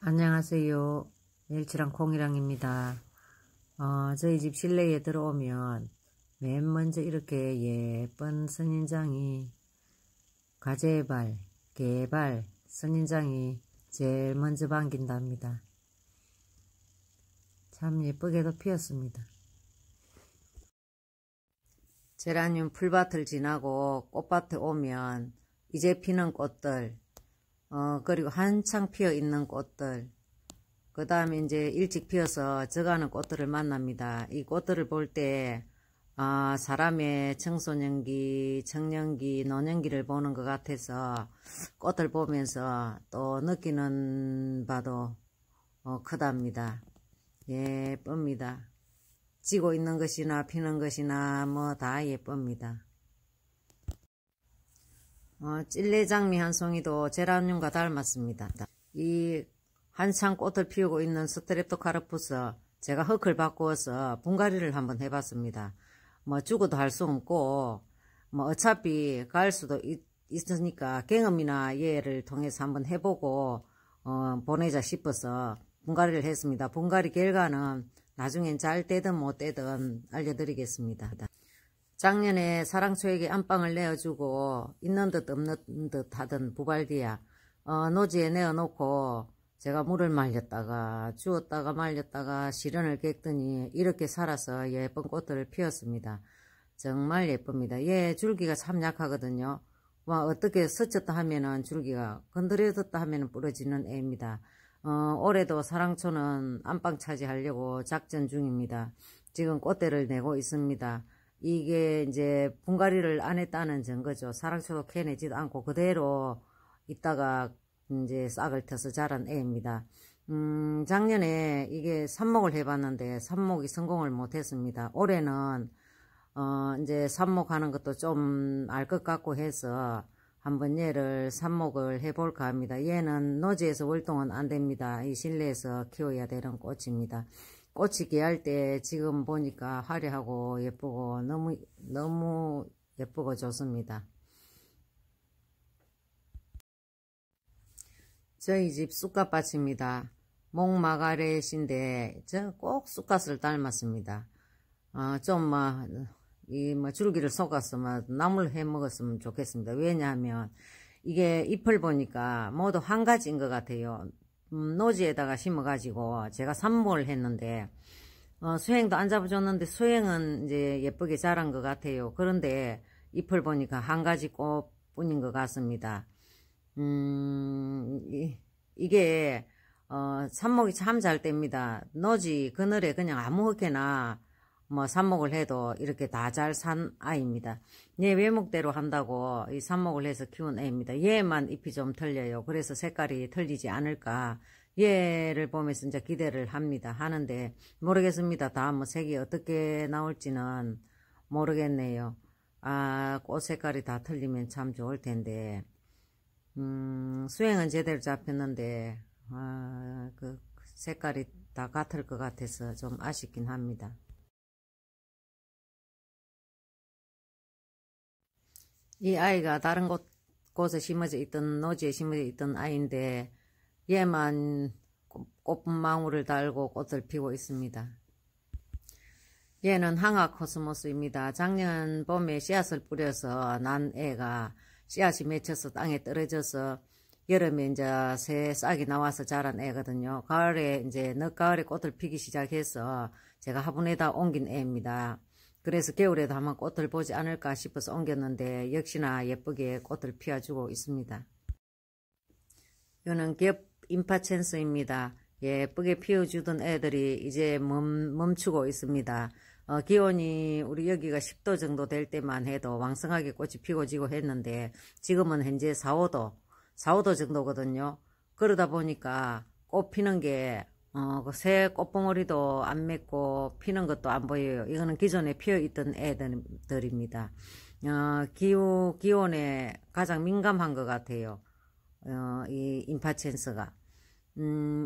안녕하세요. 멸치랑 콩이랑입니다. 저희 집 실내에 들어오면 맨 먼저 이렇게 예쁜 선인장이 가재발, 개발, 선인장이 제일 먼저 반긴답니다. 참 예쁘게도 피었습니다. 제라늄 풀밭을 지나고 꽃밭에 오면 이제 피는 꽃들, 그리고 한창 피어 있는 꽃들, 그 다음에 이제 일찍 피어서 져가는 꽃들을 만납니다. 이 꽃들을 볼 때, 사람의 청소년기, 청년기, 노년기를 보는 것 같아서 꽃을 보면서 또 느끼는 바도 크답니다. 예쁩니다. 지고 있는 것이나 피는 것이나 뭐 다 예쁩니다. 찔레장미 한 송이도 제라늄과 닮았습니다. 이 한창 꽃을 피우고 있는 스트랩토카르푸스 제가 흙을 바꾸어서 분갈이를 한번 해봤습니다. 뭐 죽어도 할 수 없고 뭐 어차피 갈 수도 있으니까 경험이나 얘를 통해서 한번 해보고 보내자 싶어서 분갈이를 했습니다. 분갈이 결과는 나중엔 잘 되든 못 되든 알려드리겠습니다. 작년에 사랑초에게 안방을 내어주고 있는 듯 없는 듯 하던 부발디야 노지에 내어놓고 제가 물을 말렸다가 주었다가 말렸다가 시련을 겪더니 이렇게 살아서 예쁜 꽃들을 피웠습니다. 정말 예쁩니다. 얘 줄기가 참 약하거든요. 어떻게 스쳤다 하면은 줄기가 건드려졌다 하면은 부러지는 애입니다. 올해도 사랑초는 안방 차지하려고 작전 중입니다. 지금 꽃대를 내고 있습니다. 이게 이제 분갈이를 안 했다는 증거죠. 사랑초도 캐내지도 않고 그대로 있다가 이제 싹을 펴서 자란 애입니다. 작년에 이게 삽목을 해봤는데 삽목이 성공을 못했습니다. 올해는 이제 삽목하는 것도 좀 알 것 같고 해서 한번 얘를 삽목을 해볼까 합니다. 얘는 노지에서 월동은 안 됩니다. 이 실내에서 키워야 되는 꽃입니다. 꽃이 귀할 때 지금 보니까 화려하고 예쁘고 너무 예쁘고 좋습니다. 저희 집 쑥갓밭입니다. 목마가렛인데 저 꼭 쑥갓을 닮았습니다. 줄기를 솎아서 나물 해 먹었으면 좋겠습니다. 왜냐하면 이게 잎을 보니까 모두 한 가지인 것 같아요. 노지에다가 심어가지고 제가 삽목을 했는데 수행도 안 잡아줬는데 수행은 이제 예쁘게 자란 것 같아요. 그런데 잎을 보니까 한 가지 꽃뿐인 것 같습니다. 이게 삽목이 참 잘 됩니다. 노지 그늘에 그냥 아무렇게나 삽목을 해도 이렇게 다 잘 산 아이입니다. 얘 외목대로 한다고 이 삽목을 해서 키운 애입니다. 얘만 잎이 좀 틀려요. 그래서 색깔이 틀리지 않을까. 얘를 보면서 이제 기대를 하는데 모르겠습니다. 다음 색이 어떻게 나올지는 모르겠네요. 꽃 색깔이 다 틀리면 참 좋을 텐데. 수행은 제대로 잡혔는데 그 색깔이 다 같을 것 같아서 좀 아쉽긴 합니다. 이 아이가 다른 곳에 심어져 있던 노지에 심어져 있던 아이인데 얘만 꽃망울을 달고 꽃을 피우고 있습니다. 얘는 항아 코스모스입니다. 작년 봄에 씨앗을 뿌려서 난 애가 씨앗이 맺혀서 땅에 떨어져서 여름에 이제 새 싹이 나와서 자란 애거든요. 가을에 이제 늦가을에 꽃을 피기 시작해서 제가 화분에다 옮긴 애입니다. 그래서 겨울에도 한번 꽃을 보지 않을까 싶어서 옮겼는데 역시나 예쁘게 꽃을 피워주고 있습니다. 이거는 겹 임파첸스입니다. 예쁘게 피워주던 애들이 이제 멈추고 있습니다. 기온이 우리 여기가 10도 정도 될 때만 해도 왕성하게 꽃이 피고 지고 했는데 지금은 현재 4, 5도 정도거든요. 그러다 보니까 꽃 피는 게 새 꽃봉오리도 안 맺고 피는 것도 안 보여요. 이거는 기존에 피어있던 애들입니다. 기온에 가장 민감한 것 같아요. 이 임파첸스가.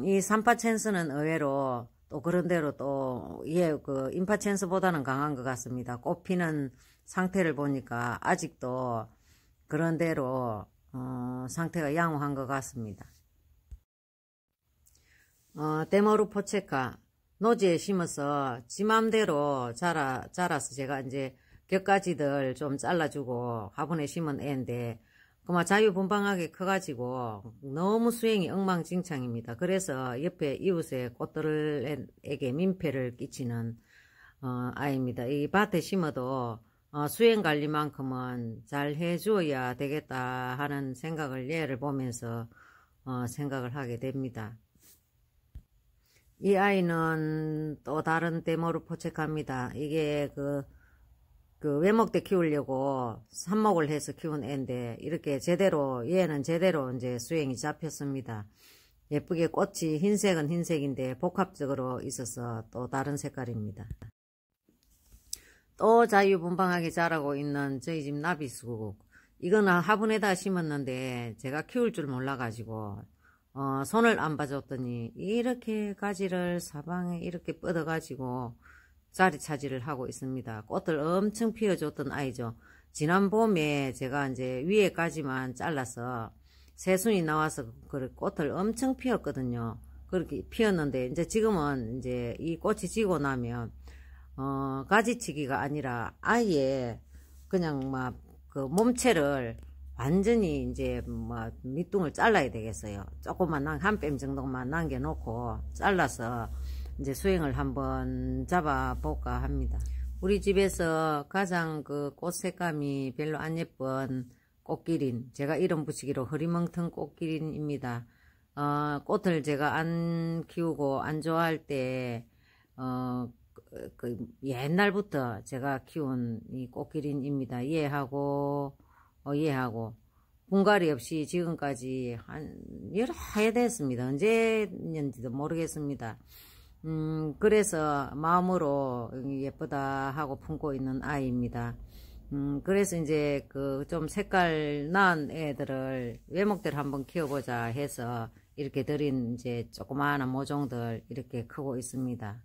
이 삼파첸스는 의외로 또 그런대로 또 임파첸스보다는 강한 것 같습니다. 꽃 피는 상태를 보니까 아직도 그런대로 상태가 양호한 것 같습니다. 데모르 포체카 노지에 심어서 지 맘대로 자라서 제가 이제 격가지들 좀 잘라주고 화분에 심은 애인데 그만 자유분방하게 커가지고 너무 수행이 엉망진창입니다. 그래서 옆에 이웃의 꽃들에게 민폐를 끼치는 아이입니다. 이 밭에 심어도 수행 관리만큼은 잘 해주어야 되겠다 하는 생각을 얘를 보면서 생각을 하게 됩니다. 이 아이는 또 다른 데모르 포체카입니다. 이게 그 외목대 키우려고 삽목을 해서 키운 애인데 이렇게 제대로 얘는 제대로 이제 수행이 잡혔습니다. 예쁘게 꽃이 흰색은 흰색인데 복합적으로 있어서 또 다른 색깔입니다. 또 자유분방하게 자라고 있는 저희 집 나비수국. 이거는 화분에다 심었는데 제가 키울 줄 몰라가지고 손을 안 봐줬더니 이렇게 가지를 사방에 이렇게 뻗어가지고 자리 차지를 하고 있습니다. 꽃을 엄청 피워줬던 아이죠. 지난 봄에 제가 이제 위에까지만 잘라서 새순이 나와서 그 꽃을 엄청 피웠거든요. 그렇게 피웠는데 이제 지금은 이제 이 꽃이 지고 나면 가지치기가 아니라 아예 그냥 막 그 몸체를 완전히 이제 뭐 밑둥을 잘라야 되겠어요. 조금만 한 뼘 정도만 남겨놓고 잘라서 이제 수행을 한번 잡아볼까 합니다. 우리 집에서 가장 그 꽃 색감이 별로 안 예쁜 꽃기린, 제가 이름 붙이기로 허리멍텅 꽃기린입니다. 꽃을 제가 안 키우고 안 좋아할 때 그 옛날부터 제가 키운 이 꽃기린입니다. 얘하고 분갈이 없이 지금까지 한 여러 해 됐습니다. 언제였는지도 모르겠습니다. 그래서 마음으로 예쁘다 하고 품고 있는 아이입니다. 그래서 이제 그 좀 색깔 나은 애들을 외목대로 한번 키워보자 해서 이렇게 들인 이제 조그마한 모종들 이렇게 크고 있습니다.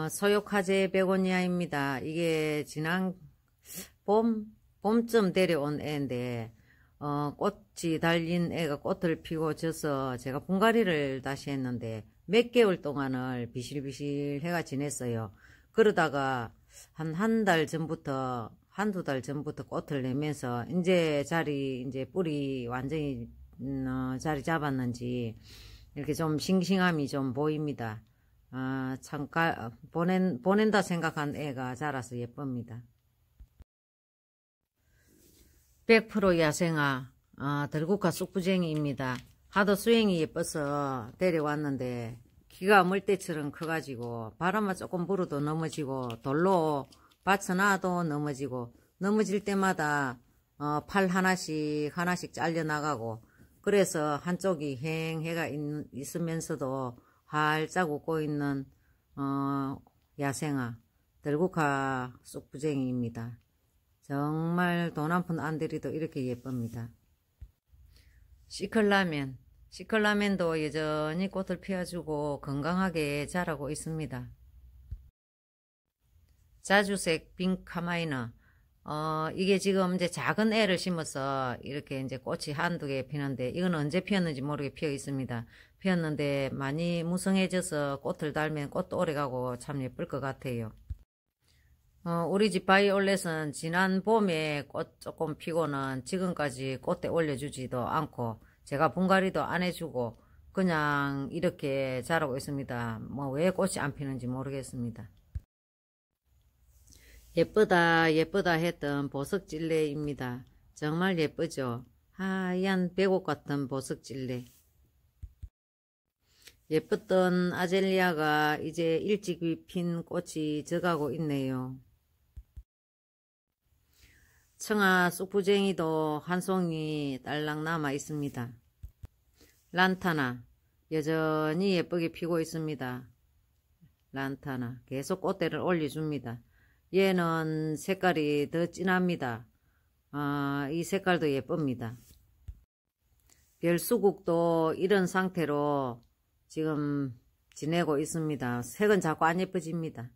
소요카제 베고니아입니다. 이게 지난 봄쯤 데려온 애인데, 꽃이 달린 애가 꽃을 피고 져서 제가 분갈이를 다시 했는데, 몇 개월 동안을 비실비실 해가 지냈어요. 그러다가 한 달 전부터, 한두 달 전부터 꽃을 내면서, 이제 뿌리 완전히, 자리 잡았는지, 이렇게 좀 싱싱함이 좀 보입니다. 참, 보낸다 생각한 애가 자라서 예쁩니다. 100% 야생화, 들국화 쑥부쟁이입니다. 하도 수행이 예뻐서 데려왔는데, 키가 물대처럼 커가지고, 바람만 조금 불어도 넘어지고, 돌로 받쳐놔도 넘어지고, 넘어질 때마다, 팔 하나씩 잘려나가고, 그래서 한쪽이 휑해가 있으면서도, 활짝 웃고 있는 야생화 들국화 쑥부쟁이입니다. 정말 돈 한 푼 안 들이도 이렇게 예쁩니다. 시클라멘도 여전히 꽃을 피워주고 건강하게 자라고 있습니다. 자주색 빈카마이너 이게 지금 이제 작은 애를 심어서 이렇게 이제 꽃이 한두 개 피는데 이건 언제 피었는지 모르게 피어 있습니다. 피었는데 많이 무성해져서 꽃을 달면 꽃도 오래가고 참 예쁠 것 같아요. 우리 집 바이올렛은 지난 봄에 꽃 조금 피고는 지금까지 꽃대 올려주지도 않고 제가 분갈이도 안 해주고 그냥 이렇게 자라고 있습니다. 뭐 왜 꽃이 안 피는지 모르겠습니다. 예쁘다 했던 보석찔레입니다. 정말 예쁘죠? 하얀 백옥 같은 보석찔레. 예뻤던 아젤리아가 이제 일찍 핀 꽃이 져가고 있네요. 청아 쑥부쟁이도 한 송이 딸랑 남아 있습니다. 란타나 여전히 예쁘게 피고 있습니다. 란타나 계속 꽃대를 올려줍니다. 얘는 색깔이 더 진합니다. 이 색깔도 예쁩니다. 별수국도 이런 상태로 지금 지내고 있습니다. 색은 자꾸 안 예뻐집니다.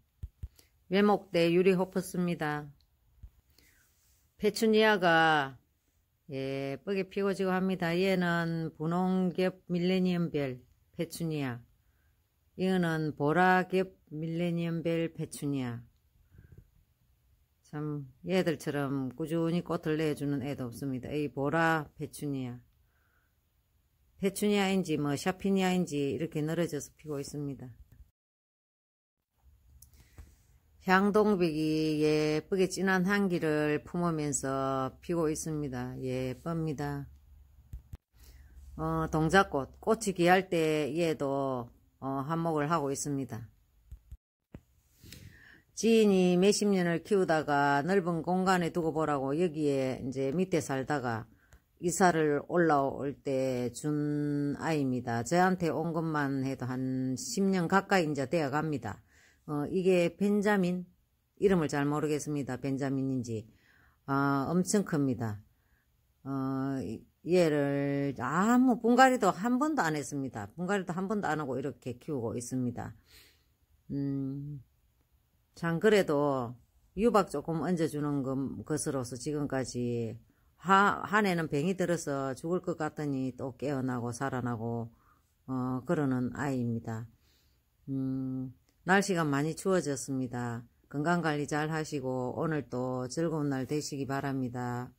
외목대 유리호퍼스입니다. 페추니아가 예쁘게 피고 지고 합니다. 얘는 분홍겹 밀레니엄벨 페추니아. 이거는 보라겹 밀레니엄벨 페추니아. 참 얘들처럼 꾸준히 꽃을 내주는 애도 없습니다. 이 보라 페추니아. 페추니아인지 뭐 샤피니아인지 이렇게 늘어져서 피고 있습니다. 향동백이 예쁘게 진한 향기를 품으면서 피고 있습니다. 예쁩니다. 동작꽃, 꽃이 귀할 때 얘도 한몫을 하고 있습니다. 지인이 몇십 년을 키우다가 넓은 공간에 두고 보라고 여기에 이제 밑에 살다가 이사를 올라올 때 준 아이입니다. 저한테 온 것만 해도 한 10년 가까이 이제 되어 갑니다. 이게 벤자민, 이름을 잘 모르겠습니다. 벤자민인지. 엄청 큽니다. 얘를 아무 분갈이도 한 번도 안 했습니다. 분갈이도 한 번도 안 하고 이렇게 키우고 있습니다. 참 그래도 유박 조금 얹어주는 것으로서 지금까지 한 해는 병이 들어서 죽을 것 같더니 또 깨어나고 살아나고 그러는 아이입니다. 날씨가 많이 추워졌습니다. 건강관리 잘 하시고 오늘 또 즐거운 날 되시기 바랍니다.